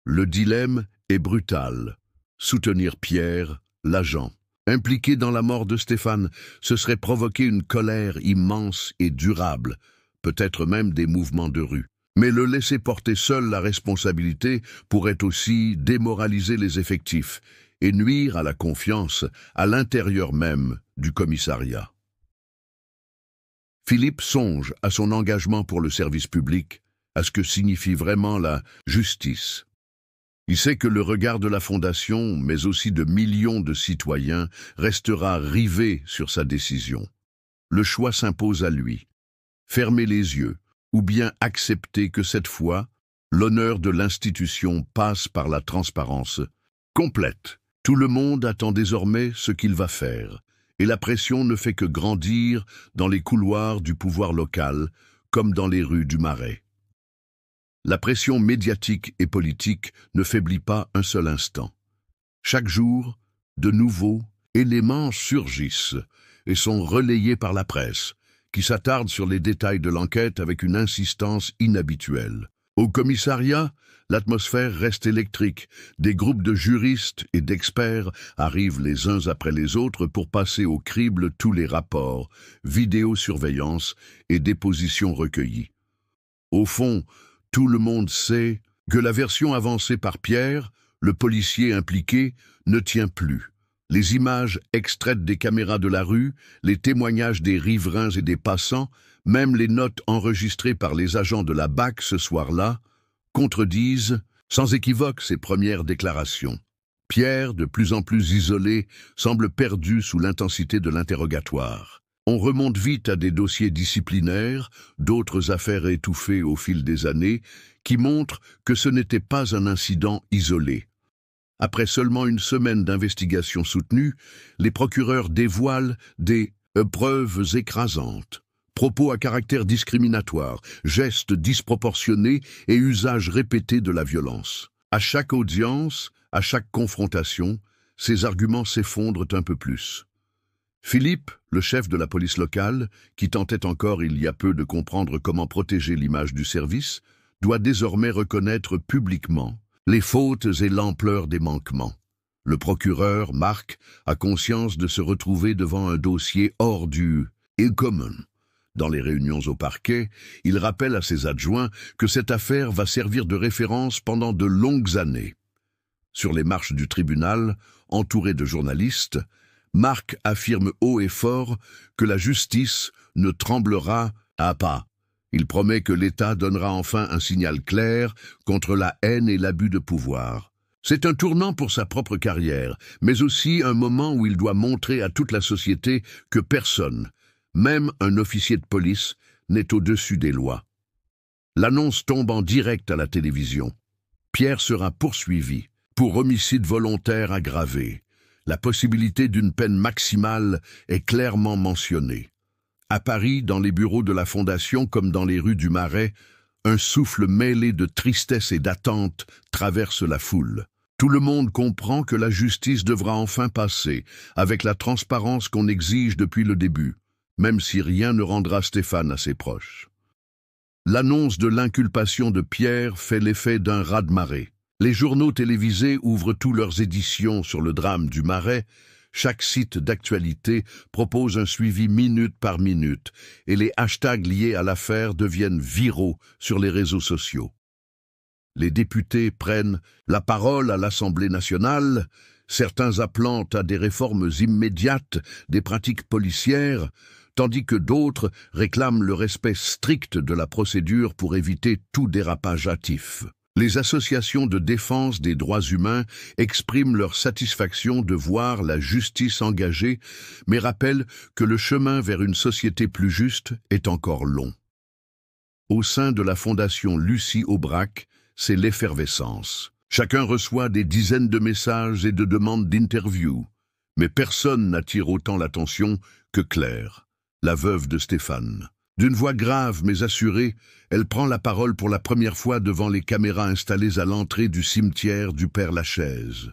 Speaker 1: Le dilemme est brutal. Soutenir Pierre, l'agent. Impliqué dans la mort de Stéphane, ce serait provoquer une colère immense et durable, peut-être même des mouvements de rue. Mais le laisser porter seul la responsabilité pourrait aussi démoraliser les effectifs et nuire à la confiance à l'intérieur même du commissariat. Philippe songe à son engagement pour le service public, à ce que signifie vraiment la justice. Il sait que le regard de la Fondation, mais aussi de millions de citoyens, restera rivé sur sa décision. Le choix s'impose à lui. Fermer les yeux, ou bien accepter que cette fois, l'honneur de l'institution passe par la transparence complète. Tout le monde attend désormais ce qu'il va faire, et la pression ne fait que grandir dans les couloirs du pouvoir local, comme dans les rues du Marais. La pression médiatique et politique ne faiblit pas un seul instant. Chaque jour, de nouveaux éléments surgissent et sont relayés par la presse, qui s'attarde sur les détails de l'enquête avec une insistance inhabituelle. Au commissariat, l'atmosphère reste électrique. Des groupes de juristes et d'experts arrivent les uns après les autres pour passer au crible tous les rapports, vidéosurveillance et dépositions recueillies. Au fond, tout le monde sait que la version avancée par Pierre, le policier impliqué, ne tient plus. Les images extraites des caméras de la rue, les témoignages des riverains et des passants, même les notes enregistrées par les agents de la BAC ce soir-là, contredisent sans équivoque ses premières déclarations. Pierre, de plus en plus isolé, semble perdu sous l'intensité de l'interrogatoire. On remonte vite à des dossiers disciplinaires, d'autres affaires étouffées au fil des années, qui montrent que ce n'était pas un incident isolé. Après seulement une semaine d'investigation soutenue, les procureurs dévoilent des preuves écrasantes, propos à caractère discriminatoire, gestes disproportionnés et usages répétés de la violence. À chaque audience, à chaque confrontation, ces arguments s'effondrent un peu plus. Philippe, le chef de la police locale, qui tentait encore il y a peu de comprendre comment protéger l'image du service, doit désormais reconnaître publiquement les fautes et l'ampleur des manquements. Le procureur, Marc, a conscience de se retrouver devant un dossier hors du commun. Dans les réunions au parquet, il rappelle à ses adjoints que cette affaire va servir de référence pendant de longues années. Sur les marches du tribunal, entouré de journalistes, Marc affirme haut et fort que la justice ne tremblera à pas. Il promet que l'État donnera enfin un signal clair contre la haine et l'abus de pouvoir. C'est un tournant pour sa propre carrière, mais aussi un moment où il doit montrer à toute la société que personne, même un officier de police, n'est au-dessus des lois. L'annonce tombe en direct à la télévision. Pierre sera poursuivi pour homicide volontaire aggravé. La possibilité d'une peine maximale est clairement mentionnée. À Paris, dans les bureaux de la Fondation comme dans les rues du Marais, un souffle mêlé de tristesse et d'attente traverse la foule. Tout le monde comprend que la justice devra enfin passer, avec la transparence qu'on exige depuis le début, même si rien ne rendra Stéphane à ses proches. L'annonce de l'inculpation de Pierre fait l'effet d'un raz-de-marée. Les journaux télévisés ouvrent tous leurs éditions sur le drame du Marais. Chaque site d'actualité propose un suivi minute par minute et les hashtags liés à l'affaire deviennent viraux sur les réseaux sociaux. Les députés prennent la parole à l'Assemblée nationale, certains appelant à des réformes immédiates des pratiques policières, tandis que d'autres réclament le respect strict de la procédure pour éviter tout dérapage hâtif. Les associations de défense des droits humains expriment leur satisfaction de voir la justice engagée, mais rappellent que le chemin vers une société plus juste est encore long. Au sein de la fondation Lucie Aubrac, c'est l'effervescence. Chacun reçoit des dizaines de messages et de demandes d'interview, mais personne n'attire autant l'attention que Claire, la veuve de Stéphane. D'une voix grave mais assurée, elle prend la parole pour la première fois devant les caméras installées à l'entrée du cimetière du Père-Lachaise.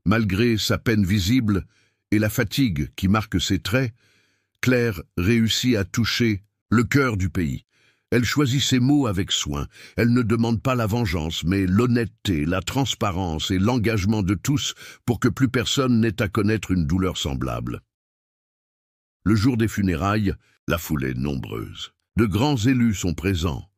Speaker 1: Malgré sa peine visible et la fatigue qui marque ses traits, Claire réussit à toucher le cœur du pays. Elle choisit ses mots avec soin. Elle ne demande pas la vengeance, mais l'honnêteté, la transparence et l'engagement de tous pour que plus personne n'ait à connaître une douleur semblable. Le jour des funérailles, la foule est nombreuse. De grands élus sont présents,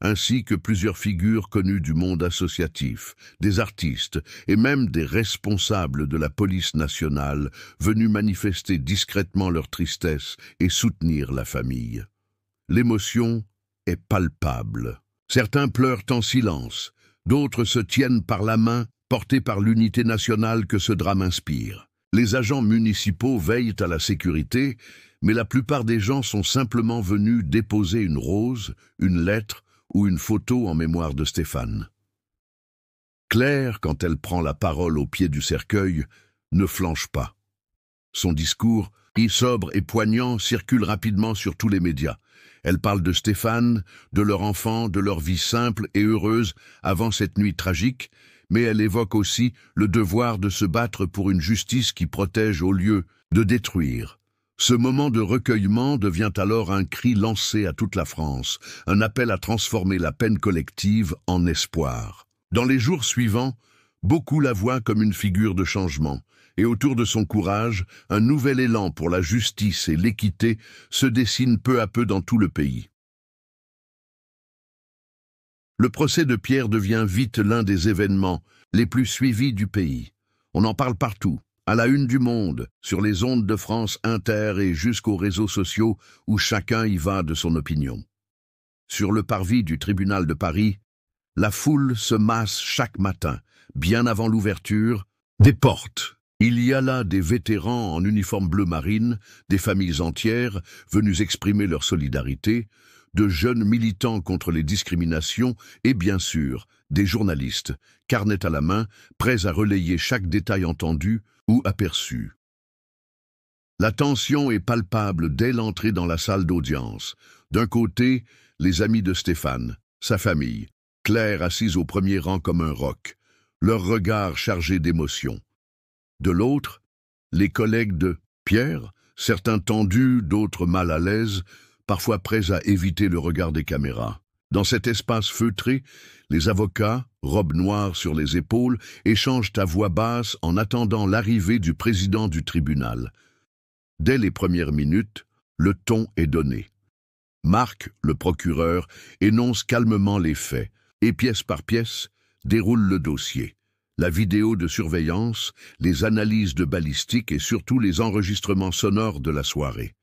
Speaker 1: ainsi que plusieurs figures connues du monde associatif, des artistes et même des responsables de la police nationale venus manifester discrètement leur tristesse et soutenir la famille. L'émotion est palpable. Certains pleurent en silence, d'autres se tiennent par la main, portés par l'unité nationale que ce drame inspire. Les agents municipaux veillent à la sécurité, mais la plupart des gens sont simplement venus déposer une rose, une lettre ou une photo en mémoire de Stéphane. Claire, quand elle prend la parole au pied du cercueil, ne flanche pas. Son discours, sobre et poignant, circule rapidement sur tous les médias. Elle parle de Stéphane, de leur enfant, de leur vie simple et heureuse avant cette nuit tragique, mais elle évoque aussi le devoir de se battre pour une justice qui protège au lieu de détruire. Ce moment de recueillement devient alors un cri lancé à toute la France, un appel à transformer la peine collective en espoir. Dans les jours suivants, beaucoup la voient comme une figure de changement, et autour de son courage, un nouvel élan pour la justice et l'équité se dessine peu à peu dans tout le pays. Le procès de Pierre devient vite l'un des événements les plus suivis du pays. On en parle partout, à la une du Monde, sur les ondes de France Inter et jusqu'aux réseaux sociaux où chacun y va de son opinion. Sur le parvis du tribunal de Paris, la foule se masse chaque matin, bien avant l'ouverture des portes. Il y a là des vétérans en uniforme bleu marine, des familles entières venues exprimer leur solidarité, de jeunes militants contre les discriminations et bien sûr des journalistes, carnet à la main, prêts à relayer chaque détail entendu ou aperçu. La tension est palpable dès l'entrée dans la salle d'audience. D'un côté, les amis de Stéphane, sa famille, Claire assise au premier rang comme un roc, leur regard chargé d'émotion. De l'autre, les collègues de Pierre, certains tendus, d'autres mal à l'aise, parfois prêts à éviter le regard des caméras. Dans cet espace feutré, les avocats, robes noires sur les épaules, échangent à voix basse en attendant l'arrivée du président du tribunal. Dès les premières minutes, le ton est donné. Marc, le procureur, énonce calmement les faits et pièce par pièce déroule le dossier. La vidéo de surveillance, les analyses de balistique et surtout les enregistrements sonores de la soirée.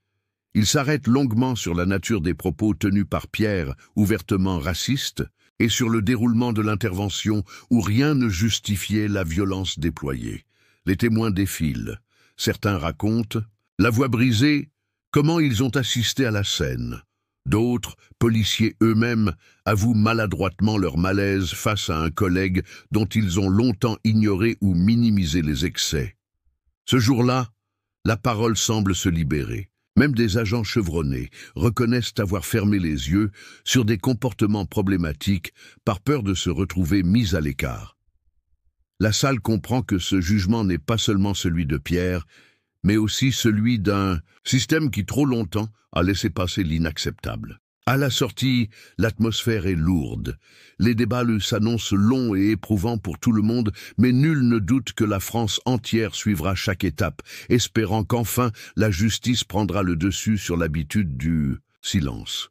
Speaker 1: Il s'arrête longuement sur la nature des propos tenus par Pierre, ouvertement raciste, et sur le déroulement de l'intervention où rien ne justifiait la violence déployée. Les témoins défilent. Certains racontent, la voix brisée, comment ils ont assisté à la scène. D'autres, policiers eux-mêmes, avouent maladroitement leur malaise face à un collègue dont ils ont longtemps ignoré ou minimisé les excès. Ce jour-là, la parole semble se libérer. Même des agents chevronnés reconnaissent avoir fermé les yeux sur des comportements problématiques par peur de se retrouver mis à l'écart. La salle comprend que ce jugement n'est pas seulement celui de Pierre, mais aussi celui d'un système qui trop longtemps a laissé passer l'inacceptable. À la sortie, l'atmosphère est lourde. Les débats s'annoncent longs et éprouvants pour tout le monde, mais nul ne doute que la France entière suivra chaque étape, espérant qu'enfin la justice prendra le dessus sur l'habitude du silence.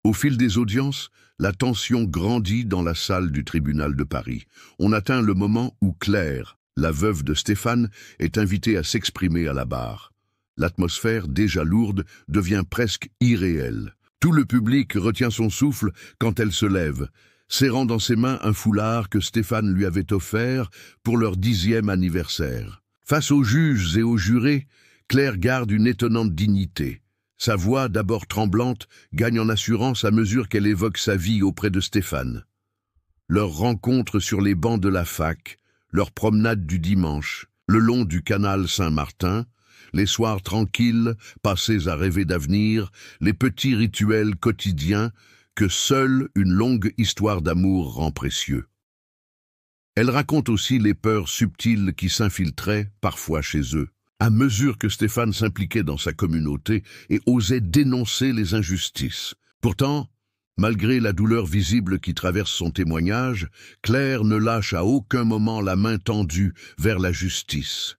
Speaker 1: Au fil des audiences, la tension grandit dans la salle du tribunal de Paris. On atteint le moment où Claire, la veuve de Stéphane, est invitée à s'exprimer à la barre. L'atmosphère, déjà lourde, devient presque irréelle. Tout le public retient son souffle quand elle se lève, serrant dans ses mains un foulard que Stéphane lui avait offert pour leur 10e anniversaire. Face aux juges et aux jurés, Claire garde une étonnante dignité. Sa voix, d'abord tremblante, gagne en assurance à mesure qu'elle évoque sa vie auprès de Stéphane. Leur rencontre sur les bancs de la fac, leur promenade du dimanche, le long du canal Saint-Martin, les soirs tranquilles, passés à rêver d'avenir, les petits rituels quotidiens que seule une longue histoire d'amour rend précieux. Elle raconte aussi les peurs subtiles qui s'infiltraient parfois chez eux, à mesure que Stéphane s'impliquait dans sa communauté et osait dénoncer les injustices. Pourtant, malgré la douleur visible qui traverse son témoignage, Claire ne lâche à aucun moment la main tendue vers la justice.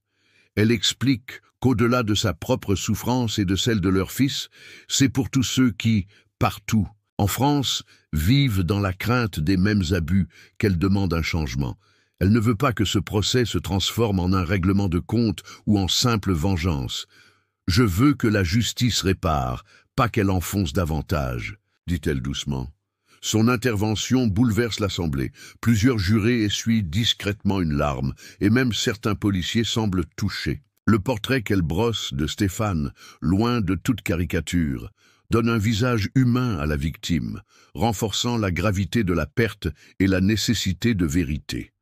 Speaker 1: Elle explique qu'au-delà de sa propre souffrance et de celle de leur fils, c'est pour tous ceux qui, partout, en France, vivent dans la crainte des mêmes abus qu'elle demande un changement. Elle ne veut pas que ce procès se transforme en un règlement de compte ou en simple vengeance. « Je veux que la justice répare, pas qu'elle enfonce davantage », dit-elle doucement. Son intervention bouleverse l'Assemblée. Plusieurs jurés essuient discrètement une larme, et même certains policiers semblent touchés. Le portrait qu'elle brosse de Stéphane, loin de toute caricature, donne un visage humain à la victime, renforçant la gravité de la perte et la nécessité de vérité.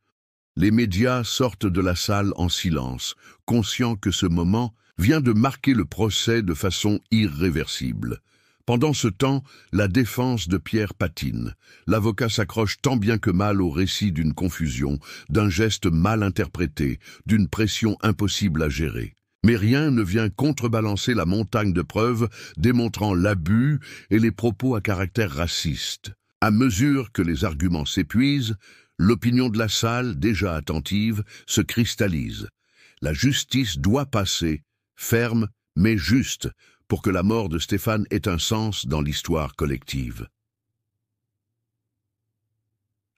Speaker 1: Les médias sortent de la salle en silence, conscients que ce moment vient de marquer le procès de façon irréversible. Pendant ce temps, la défense de Pierre patine. L'avocat s'accroche tant bien que mal au récit d'une confusion, d'un geste mal interprété, d'une pression impossible à gérer. Mais rien ne vient contrebalancer la montagne de preuves démontrant l'abus et les propos à caractère raciste. À mesure que les arguments s'épuisent, l'opinion de la salle, déjà attentive, se cristallise. La justice doit passer, ferme mais juste, pour que la mort de Stéphane ait un sens dans l'histoire collective.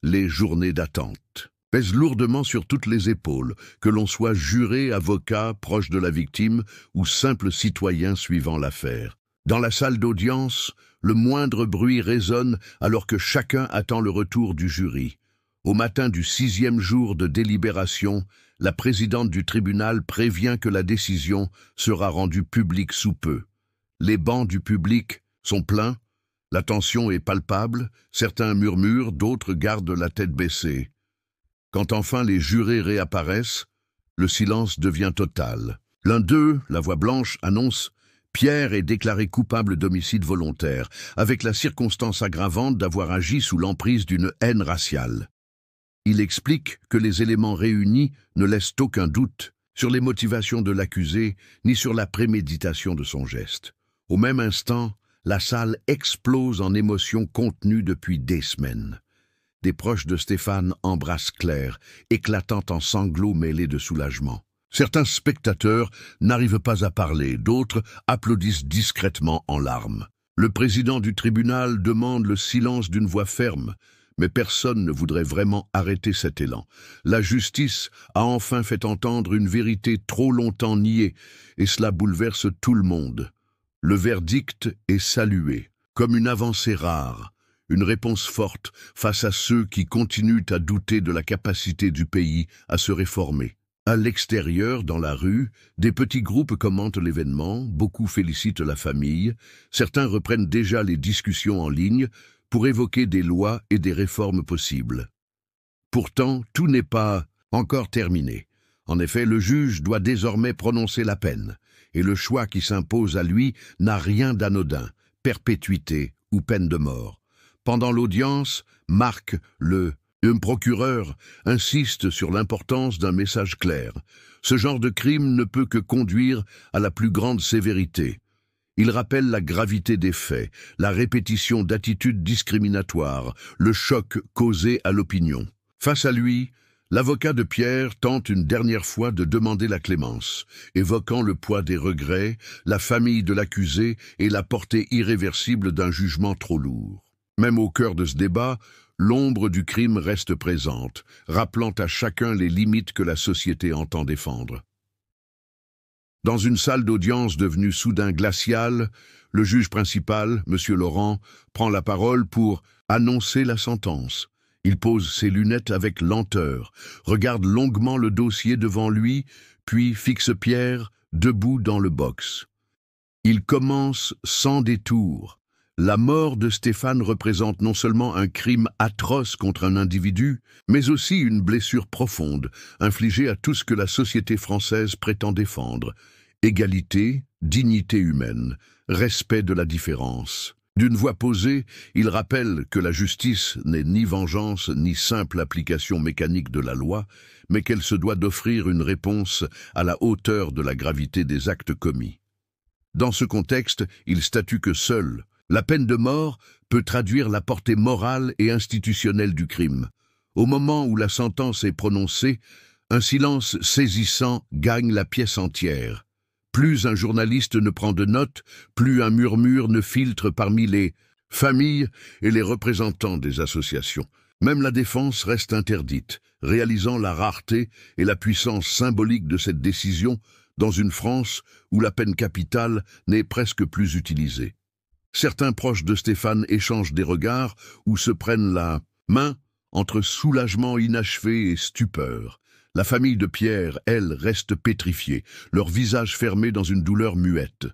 Speaker 1: Les journées d'attente pèsent lourdement sur toutes les épaules, que l'on soit juré, avocat, proche de la victime ou simple citoyen suivant l'affaire. Dans la salle d'audience, le moindre bruit résonne alors que chacun attend le retour du jury. Au matin du 6e jour de délibération, la présidente du tribunal prévient que la décision sera rendue publique sous peu. Les bancs du public sont pleins, la tension est palpable, certains murmurent, d'autres gardent la tête baissée. Quand enfin les jurés réapparaissent, le silence devient total. L'un d'eux, la voix blanche, annonce « Pierre est déclaré coupable d'homicide volontaire, avec la circonstance aggravante d'avoir agi sous l'emprise d'une haine raciale. » Il explique que les éléments réunis ne laissent aucun doute sur les motivations de l'accusé ni sur la préméditation de son geste. Au même instant, la salle explose en émotions contenues depuis des semaines. Des proches de Stéphane embrassent Claire, éclatant en sanglots mêlés de soulagement. Certains spectateurs n'arrivent pas à parler, d'autres applaudissent discrètement en larmes. Le président du tribunal demande le silence d'une voix ferme, mais personne ne voudrait vraiment arrêter cet élan. La justice a enfin fait entendre une vérité trop longtemps niée, et cela bouleverse tout le monde. Le verdict est salué, comme une avancée rare, une réponse forte face à ceux qui continuent à douter de la capacité du pays à se réformer. À l'extérieur, dans la rue, des petits groupes commentent l'événement, beaucoup félicitent la famille, certains reprennent déjà les discussions en ligne pour évoquer des lois et des réformes possibles. Pourtant, tout n'est pas encore terminé. En effet, le juge doit désormais prononcer la peine, et le choix qui s'impose à lui n'a rien d'anodin, perpétuité ou peine de mort. Pendant l'audience, Marc, le procureur, insiste sur l'importance d'un message clair. Ce genre de crime ne peut que conduire à la plus grande sévérité. Il rappelle la gravité des faits, la répétition d'attitudes discriminatoires, le choc causé à l'opinion. Face à lui, L'avocat de Pierre tente une dernière fois de demander la clémence, évoquant le poids des regrets, la famille de l'accusé et la portée irréversible d'un jugement trop lourd. Même au cœur de ce débat, l'ombre du crime reste présente, rappelant à chacun les limites que la société entend défendre. Dans une salle d'audience devenue soudain glaciale, le juge principal, M. Laurent, prend la parole pour annoncer la sentence. Il pose ses lunettes avec lenteur, regarde longuement le dossier devant lui, puis fixe Pierre, debout dans le box. Il commence sans détour. La mort de Stéphane représente non seulement un crime atroce contre un individu, mais aussi une blessure profonde, infligée à tout ce que la société française prétend défendre. Égalité, dignité humaine, respect de la différence. D'une voix posée, il rappelle que la justice n'est ni vengeance ni simple application mécanique de la loi, mais qu'elle se doit d'offrir une réponse à la hauteur de la gravité des actes commis. Dans ce contexte, il statue que seule la peine de mort peut traduire la portée morale et institutionnelle du crime. Au moment où la sentence est prononcée, un silence saisissant gagne la pièce entière. Plus un journaliste ne prend de notes, plus un murmure ne filtre parmi les familles et les représentants des associations. Même la défense reste interdite, réalisant la rareté et la puissance symbolique de cette décision dans une France où la peine capitale n'est presque plus utilisée. Certains proches de Stéphane échangent des regards ou se prennent la main entre soulagement inachevé et stupeur. La famille de Pierre, elle, reste pétrifiée, leur visage fermé dans une douleur muette.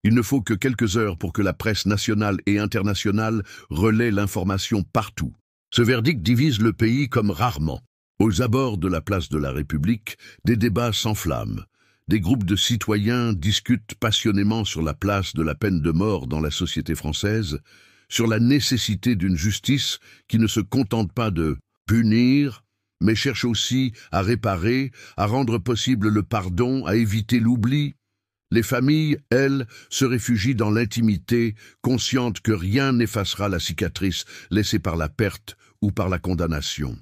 Speaker 1: Il ne faut que quelques heures pour que la presse nationale et internationale relaie l'information partout. Ce verdict divise le pays comme rarement. Aux abords de la place de la République, des débats s'enflamment. Des groupes de citoyens discutent passionnément sur la place de la peine de mort dans la société française, sur la nécessité d'une justice qui ne se contente pas de punir, mais cherche aussi à réparer, à rendre possible le pardon, à éviter l'oubli. Les familles, elles, se réfugient dans l'intimité, conscientes que rien n'effacera la cicatrice laissée par la perte ou par la condamnation.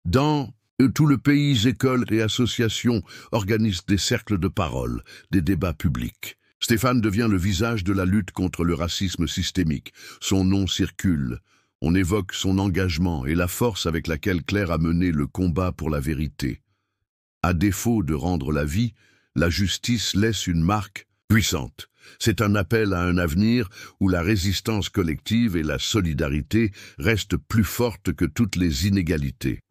Speaker 1: Dans tout le pays, écoles et associations organisent des cercles de parole, des débats publics. Stéphane devient le visage de la lutte contre le racisme systémique. Son nom circule. On évoque son engagement et la force avec laquelle Claire a mené le combat pour la vérité. À défaut de rendre la vie, la justice laisse une marque puissante. C'est un appel à un avenir où la résistance collective et la solidarité restent plus fortes que toutes les inégalités.